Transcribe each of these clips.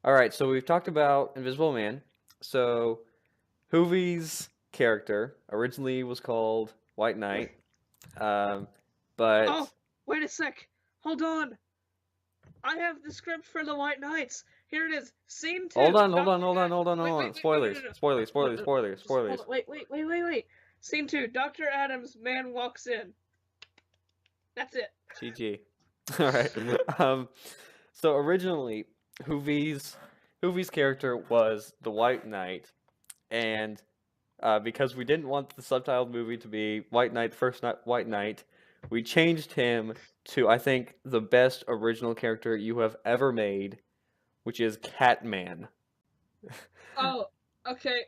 All right, so we've talked about Invisible Man. So Whovian's character originally was called White Knight, um, Oh, but wait a sec. Hold on. I have the script for the White Knights. Here it is. Scene hold 2. on, hold on, Dr. hold on, Ad- hold on, wait, hold wait, on. wait, no, no, no, Spoilers, no. spoilers, No, spoilers, no. spoilers, Just hold spoilers. on. Wait. Scene 2. Dr. Adams' man walks in. That's it. GG. All right. Um, so originally, Whovian's Whovian's character was the White Knight, and because we didn't want the subtitled movie to be White Knight, First Night, White Knight, we changed him to, I think, the best original character you have ever made, which is Catman. Oh, okay.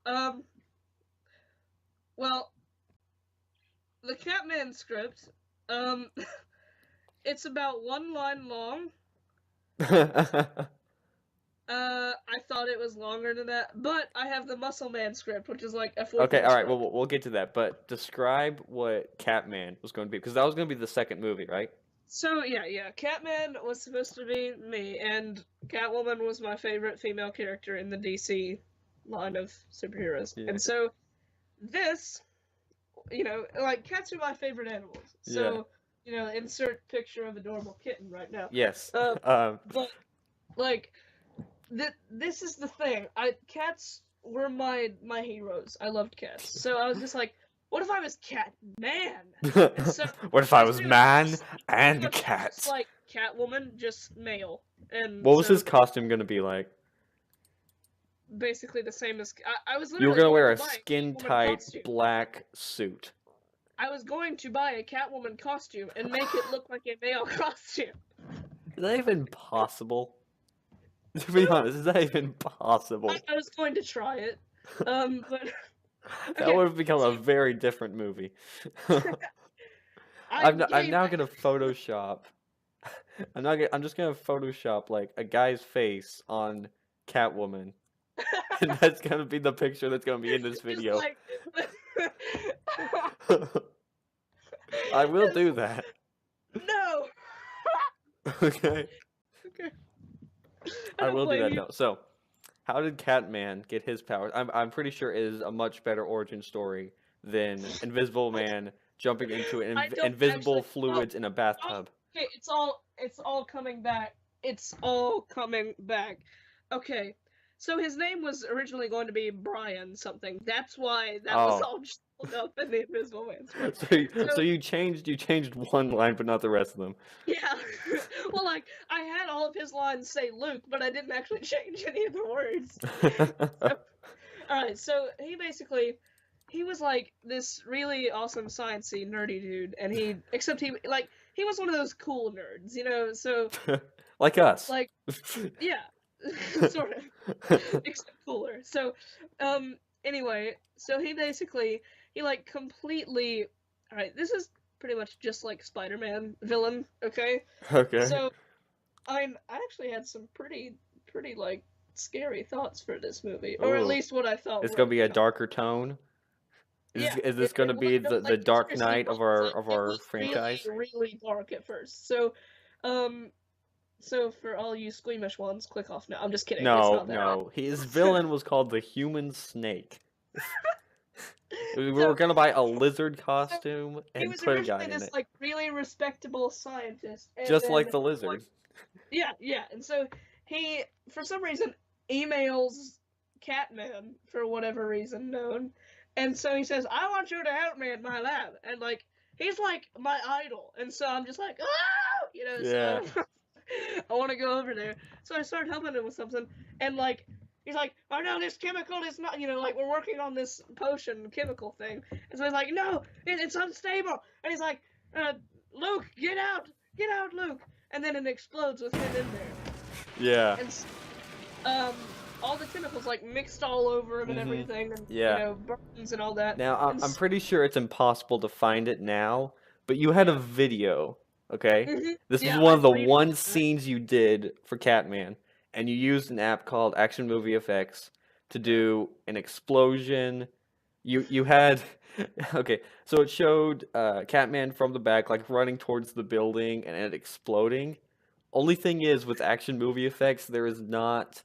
Um, well, the Catman script, um, it's about one line long. I thought it was longer than that, but I have the Muscle Man script, which is like a fourth Okay, of a all right. Well, script. we'll get to that. But describe what Catman was going to be, because that was going to be the second movie, right? So yeah, Catman was supposed to be me, and Catwoman was my favorite female character in the DC line of superheroes. Yeah. And so this, like cats are my favorite animals. Yeah. So, insert picture of adorable kitten right now. Yes. Uh, but like this is the thing. Cats were my heroes. I loved cats. So I was just like, what if I was Catman? And so What if I it's was man and just cat? like Catwoman, just male. And What was so his costume gonna be like? basically the same as I was You were literally gonna going wear to a buy a skin Catwoman tight costume. black suit. I was going to buy a Catwoman costume and make it look like a male costume. Is that even possible? To be honest, is that even possible? I was going to try it. But That okay. would have become So a very different movie. I I'm became now gonna Photoshop. I'm just gonna Photoshop like a guy's face on Catwoman, and that's gonna be the picture that's gonna be in this just video. like I will Just- do that. no. Okay. Okay. I don't will do blame that you. now. So, how did Catman get his powers? I'm pretty sure it is a much better origin story than Invisible Man jumping into I don't invisible actually. Oh, fluids in a bathtub. okay. It's all coming back. It's all coming back. Okay. So his name was originally going to be Brian something. That's why that was Oh, all jumbled up in the Invisible Man script. so So you changed one line, but not the rest of them. yeah. Well, like I had all of his lines say Luke, but I didn't actually change any of the words. So, all right. So he was like this really awesome sciencey nerdy dude, and he was one of those cool nerds, So Like us. like yeah, sort of, except cooler. So anyway, so he like completely. All right, this is pretty much just like Spider-Man villain. Okay, Okay. so I actually had some pretty like scary thoughts for this movie, or at Ooh, least what I thought it's were gonna be a darker tone. Yeah, Is this gonna be no, the like Dark seriously Knight was. of It our was really, franchise? really dark at first. Um, so for all you squeamish ones, click off now. I'm just kidding. It's No, not that. no. His villain was called the Human Snake. We were So, gonna buy a lizard so costume he and was put a guy originally in this it, like really respectable scientist, and just like then the like lizard. yeah, and so he for some reason emails Catman for whatever reason known, and so he says, "I want you to help me at my lab," and like he's like my idol, and so I'm just like, oh, Yeah. so I want to go over there. So I start helping him with something, and like he's like, "Oh no, this chemical is not," like we're working on this potion chemical thing, and so he's like, "No, it's unstable," and he's like, "Luke, get out, Luke," and then it explodes with him in there, Yeah. and all the chemicals like mixed all over him and Mhm. everything, and Yeah. burns and all that, Now, and I'm pretty sure it's impossible to find it now, but you had a yeah, video, okay? This was yeah, one I of the believe one that. scenes you did for Catman, and you used an app called Action Movie Effects to do an explosion. You had okay, so it showed Catman from the back like running towards the building and it exploding, Only thing is, with action movie effects, there is not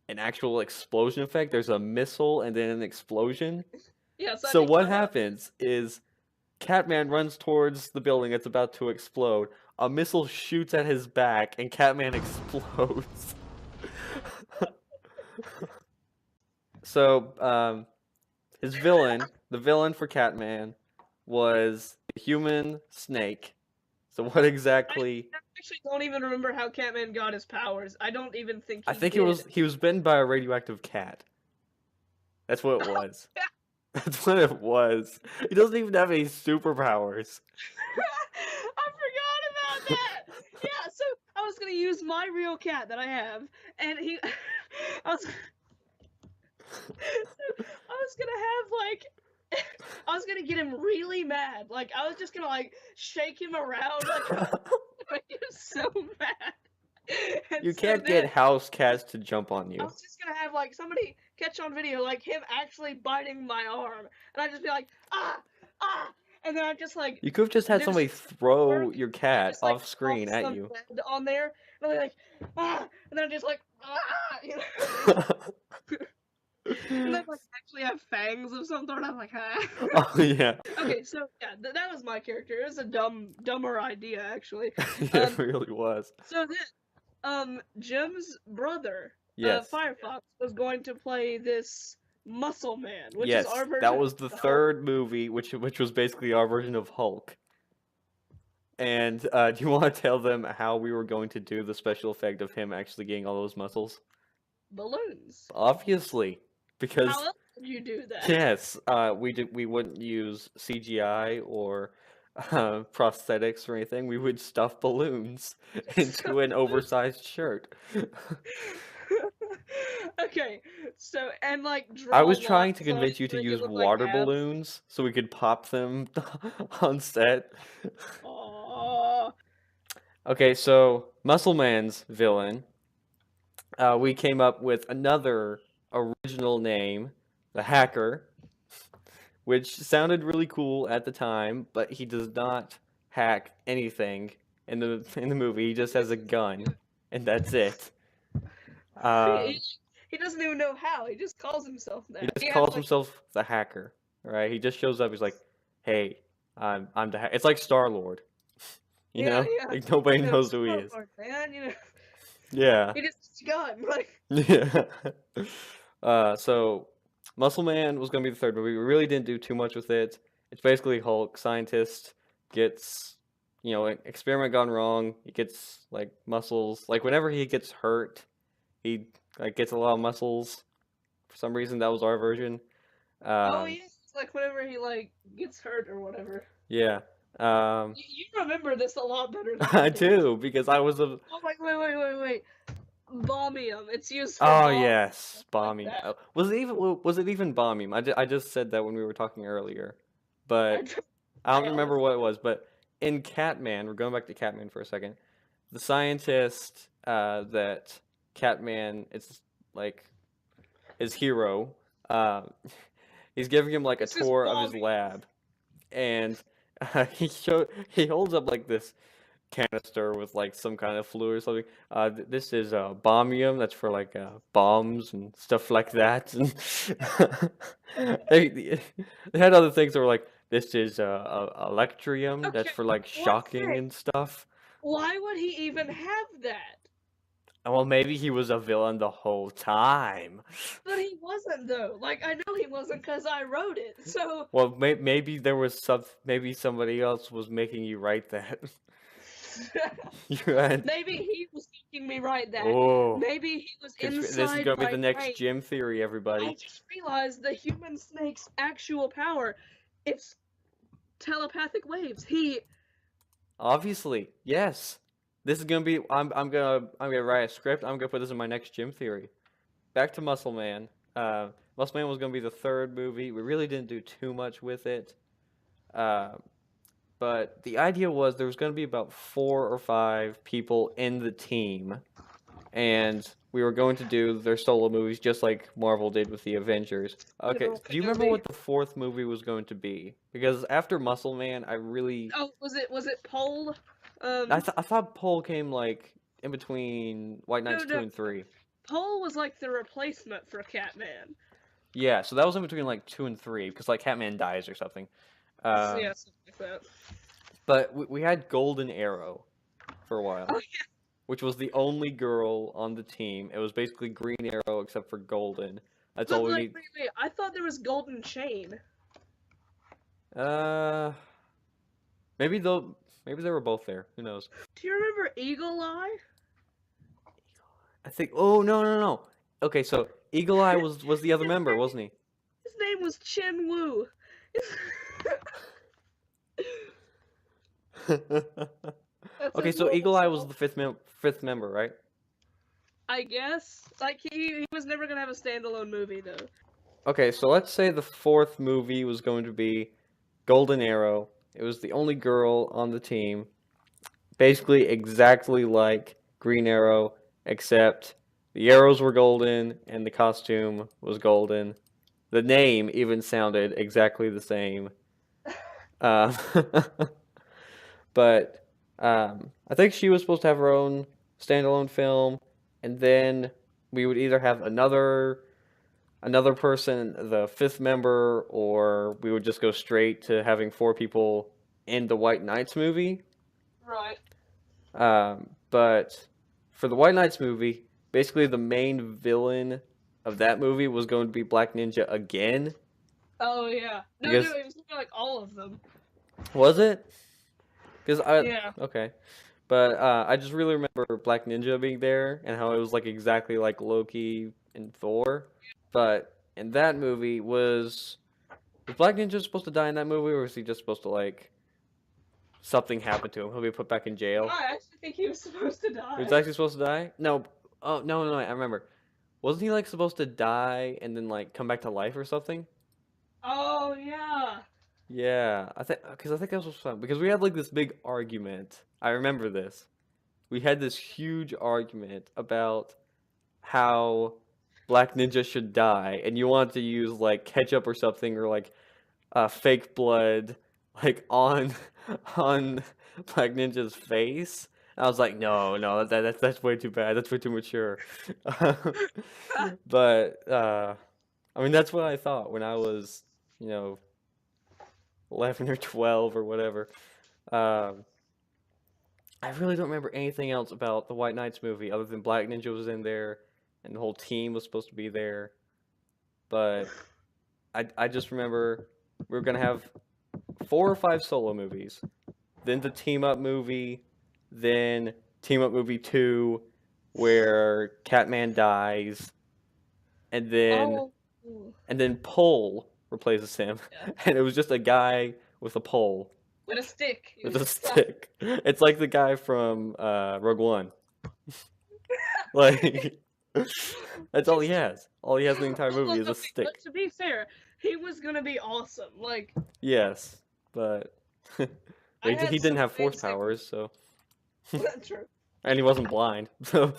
an actual explosion effect. There's a missile and then an explosion. Yes, I So know what how. happens is Catman runs towards the building that's about to explode. A missile shoots at his back, and Catman explodes. So, his villain, the villain for Catman, was the human snake. So what exactly? I actually don't even remember how Catman got his powers. I don't even think I he think did. he was bitten by a radioactive cat. That's what it was. That's what it was. He doesn't even have any superpowers. I forgot about that. Yeah, so I was gonna use my real cat that I have, and he, I was, I was gonna have like, I was gonna get him really mad. Like I was just gonna like shake him around, like make him so mad. And You so can't then get house cats to jump on I you. was just gonna have like somebody catch on video like him actually biting my arm, and I'd just be like ah, and then I'd just like You could have just had there's somebody throw work, your cat just like off screen toss at some you. lead on there, and I'd be like and then I'd just like you know, and then like actually have fangs of some sort. I'm like Oh yeah. Okay, so yeah, that was my character. It was a dumber idea actually. It really was. So then Jim's brother, Yes. Firefox, was going to play this Muscle Man, which is Yes. our version That of was the the Hulk. third movie, which was basically our version of Hulk. And do you want to tell them how we were going to do the special effect of him actually getting all those muscles? Balloons. Obviously, because How else would you do that? yes, we wouldn't use CGI or prosthetics or anything. We would stuff balloons into an oversized shirt. Okay, so and like I draw was trying to lines on it convince you to to make it use look like water abs. balloons so we could pop them on set. Oh, Okay, so Muscle Man's villain, we came up with another original name, the Hacker, which sounded really cool at the time, but he does not hack anything in the movie. He just has a gun, and that's it. he, Um, he doesn't even know how. He just calls himself he that. just He has calls like himself the Hacker, right? He just shows up. He's like, "Hey, I'm the." It's like Star-Lord, you yeah, know? yeah. Like nobody You know, knows who he is. Star-Lord, man. You know, Yeah. he just has a gun. Like, Yeah. So Muscle Man was gonna be the third movie. We really didn't do too much with it. It's basically Hulk, scientist gets, experiment gone wrong. He gets like muscles. Like whenever he gets hurt, he like gets a lot of muscles. For some reason, that was our version. oh Um, yeah, it's like whenever he like gets hurt or whatever. yeah. Um, You remember this a lot better than I I do. do because I was a. Oh, wait. Bombium. It's used for Oh bombs. yes, Like bombing. that. Was it even bombing? I just said that when we were talking earlier, I but don't I don't know. remember what it was. But in Catman, we're going back to Catman for a second. The scientist that Catman is like his hero. Uh, he's giving him like a This is tour of his bombing. lab, and he holds up like this canister with like some kind of fluid or something. This is bombium. That's for like bombs and stuff like that. And they had other things that were like this is electrium. That's Okay, for like one shocking thing. and stuff. Why would he even have that? Well, maybe he was a villain the whole time. But he wasn't though. Like I know he wasn't because I wrote it. So Well, maybe there was maybe somebody else was making you write that. You had maybe he was making me write that. oh. Maybe he was This is inside gonna be my the next brain. gym theory, I everybody. just realized the human snake's actual power. It's telepathic waves. He Obviously, yes. This is gonna be. I'm gonna write a script. I'm gonna put this in my next gym theory. Back to Muscle Man. Muscle Man was gonna be the third movie. We really didn't do too much with it. Uh, but the idea was there was gonna be about 4 or 5 people in the team, and we were going to do their solo movies just like Marvel did with the Avengers. Okay, General do you remember Kenobi. what the fourth movie was going to be? Because after Muscle Man, I really Oh, was it Pole? I thought Pole came like in between White Knights No, 2 and 3. Pole was like the replacement for Catman. Yeah, so that was in between like 2 and 3 because like Catman dies or something. Yeah, something like that. But we had Golden Arrow for a while, Oh yeah. which was the only girl on the team. It was basically Green Arrow except for Golden. That's all But we like, need. wait, I thought there was Golden Chain. Uh, maybe though. Maybe they were both there. Who knows? Do you remember Eagle Eye? I think. Oh no. Okay, so Eagle Eye was the other member, wasn't he? His name was Chen Wu. That's Okay, his so normal Eagle Eye was self. the fifth member, right? I guess. Like he was never gonna have a standalone movie though. Okay, so let's say the fourth movie was going to be Golden Arrow. It was the only girl on the team. Basically exactly like Green Arrow, except the arrows were golden and the costume was golden. The name even sounded exactly the same. Uh, but I think she was supposed to have her own standalone film, and then we would either have another person, the fifth member, or we would just go straight to having four people in the White Knights movie. Right. But for the White Knights movie, basically the main villain of that movie was going to be Black Ninja again. Oh yeah. No, Because it was like all of them. was it? Because Yeah. okay, but I just really remember Black Ninja being there and how it was like exactly like Loki and Thor. But in that movie, was Black Ninja supposed to die in that movie, or was he just supposed to like something happen to him? He'll be put back in jail. I actually think he was supposed to He die. was actually supposed to die? No. Oh no, I remember. Wasn't he like supposed to die and then like come back to life or something? Oh yeah. Yeah, I think that was fun because we had like this big argument. I remember this. We had this huge argument about how Black Ninja should die, and you wanted to use like ketchup or something or like fake blood like on on Black Ninja's face. I was like, no, that's way too bad. That's way too mature. But I mean, that's what I thought when I was, you know, 11 or 12 or whatever. Um, I really don't remember anything else about the White Knights movie other than Black Ninja was in there and the whole team was supposed to be there. But I just remember we were gonna have 4 or 5 solo movies, then the team up movie, then team up movie 2, where Catman dies, and then Oh. Pole replaces him, Yeah. and it was just a guy with a pole. With a stick. With a stick. It's like the guy from Rogue One. Like, that's all he has. All he has in the entire movie is a stick. But to be fair, he was gonna be awesome. Like, Yes, but I he had didn't some have force basic- powers, so That's true. and he wasn't blind. So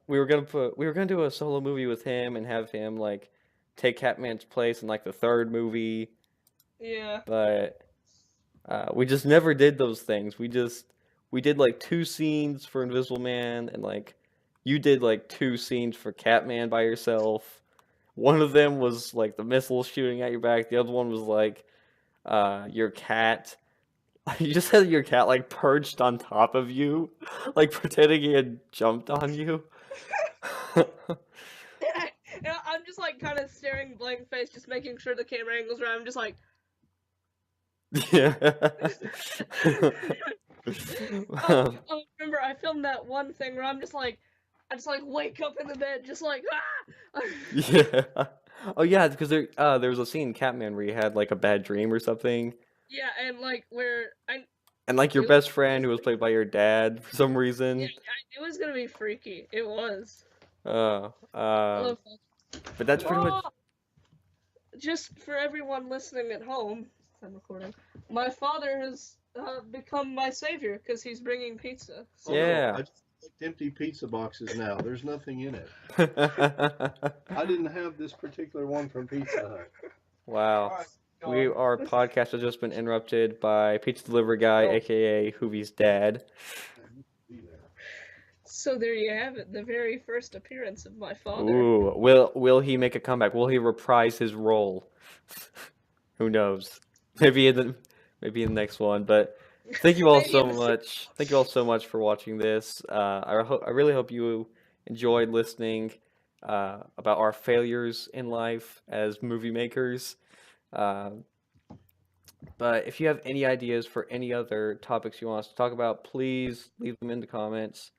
we were gonna do a solo movie with him and have him like take Catman's place in like the third movie, Yeah. but we just never did those things. We did like 2 scenes for Invisible Man, and like you did like 2 scenes for Catman by yourself. One of them was like the missile shooting at your back. The other one was like your cat. You just had your cat like perched on top of you, like pretending he had jumped on you. And I'm just like kind of staring blank face, just making sure the camera angle's right. I'm just like, Yeah. remember I filmed that one thing where I just like wake up in the bed, just like ah. Yeah. Oh yeah, because there was a scene in Catman where you had like a bad dream or something, Yeah, and like where and like your It best friend who was played by your dad for some reason. it was gonna be freaky. It was. Uh, uh, but that's pretty much. Just for everyone listening at home, I'm recording. My father has become my savior because he's bringing pizza. Oh, Yeah. no, I just collect empty pizza boxes now. There's nothing in it. I didn't have this particular one from Pizza Hut. Wow. Our podcast has just been interrupted by Pizza Delivery Guy, aka Whovian's dad. So there you have it, the very first appearance of my father. Ooh, will he make a comeback? Will he reprise his role? Who knows? Maybe in the next one. But thank you all Maybe so in the much. Thank you all so much for watching this. I really hope you enjoyed listening about our failures in life as movie makers. But if you have any ideas for any other topics you want us to talk about, please leave them in the comments.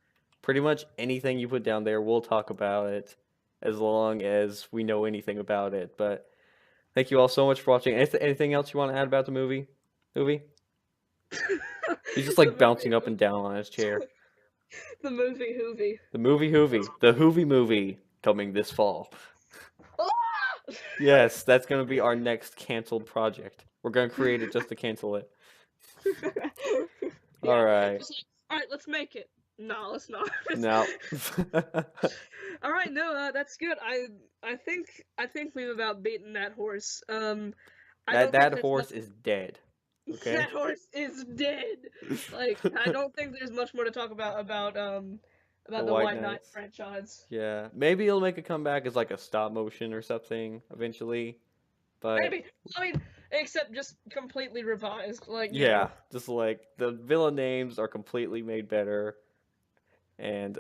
Pretty much anything you put down there, we'll talk about it as long as we know anything about it. But thank you all so much for watching. Anything else you want to add about the movie? He's just like bouncing up and down on his chair. The movie Whovie. The movie Whovie. The Whovie movie coming this fall. Ah! Yes, that's going to be our next canceled project. We're going to create it just to cancel it. Yeah, All right. just like, all right, let's make it. No, let's not. No. All right, no, that's good. I think we've about beaten that horse. I don't think that there's horse is dead. Okay. That horse is dead. Like, I don't think there's much more to talk about the White White Knight Knights. franchise. Yeah, maybe he'll make a comeback as like a stop motion or something eventually. But Maybe. I mean, except just completely revised. Like, you yeah, know. just like the villain names are completely made better, and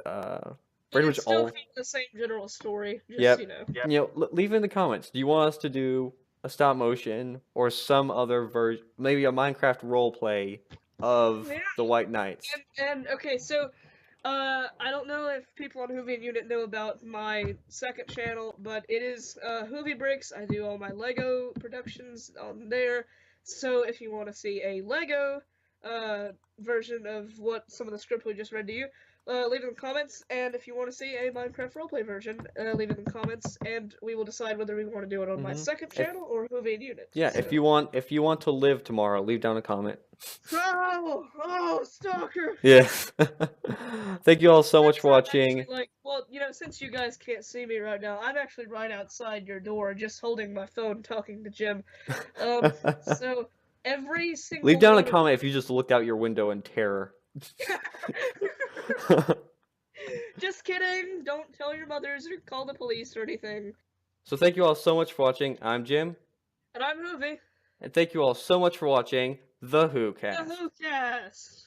pretty much It's still all. kind of the same general story. Just, Yep. you know. Leave in the comments. Do you want us to do a stop motion or some other version, maybe a Minecraft role play of Yeah. the White Knights? And okay, so I don't know if people on Whovian Unit know about my second channel, but it is Whovie Bricks. I do all my Lego productions on there. So if you want to see a Lego version of what some of the script we just read to you, leave it in the comments. And if you want to see a Minecraft roleplay version, leave it in the comments, and we will decide whether we want to do it on my second channel or Whovian Unit. Yeah, so. if you want to live tomorrow, leave down a comment. Oh, stalker! Yeah. Thank you all so much for watching. Actually, like, well, you know, since you guys can't see me right now, I'm actually right outside your door, just holding my phone, talking to Jim. So every single Leave down a one of- comment if you just looked out your window in terror. Just kidding! Don't tell your mothers or call the police or anything. So thank you all so much for watching. I'm Jim. And I'm Whovie. And thank you all so much for watching The The Whocast. Whocast.